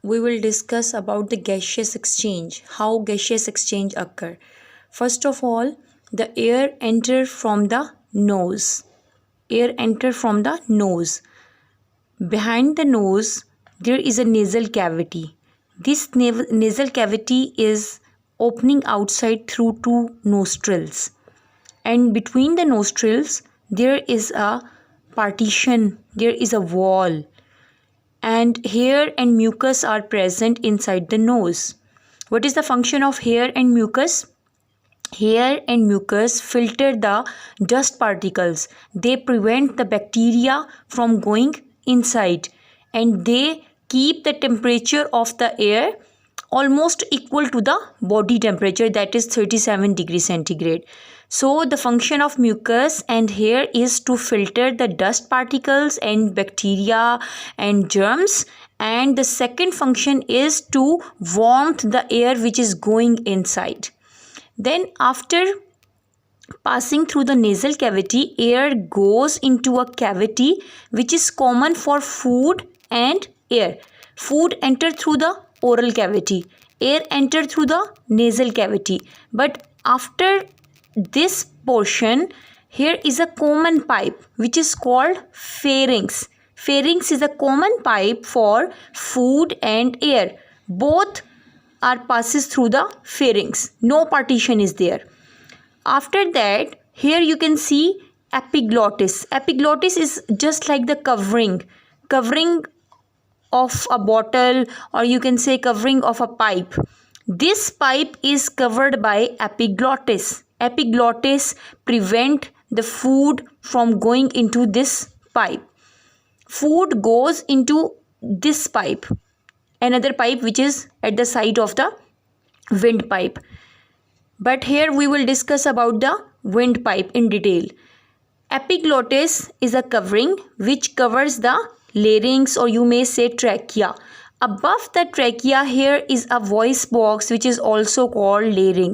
we will discuss about the gaseous exchange, how gaseous exchange occur. First of all, the air enter from the nose. Air enter from the nose. Behind the nose, there is a nasal cavity. This nasal cavity is opening outside through two nostrils. And between the nostrils, there is a partition, there is a wall. And hair and mucus are present inside the nose. What is the function of hair and mucus? Hair and mucus filter the dust particles. They prevent the bacteria from going inside, and they keep the temperature of the air almost equal to the body temperature, that is 37 degrees centigrade. So the function of mucus and hair is to filter the dust particles and bacteria and germs, and the second function is to warmth the air which is going inside. Then after passing through the nasal cavity, air goes into a cavity which is common for food and air. Food enter through the oral cavity, air enter through the nasal cavity. But after this portion, here is a common pipe which is called pharynx. Pharynx is a common pipe for food and air. Both are passes through the pharynx. No partition is there. After that, here you can see epiglottis. Epiglottis is just like the covering of a bottle, or you can say covering of a pipe. This pipe is covered by epiglottis. Epiglottis prevent the food from going into this pipe. Food goes into this pipe, another pipe which is at the side of the windpipe. But here we will discuss about the windpipe in detail. Epiglottis is a covering which covers the larynx, or you may say trachea. Above the trachea, here is a voice box which is also called larynx.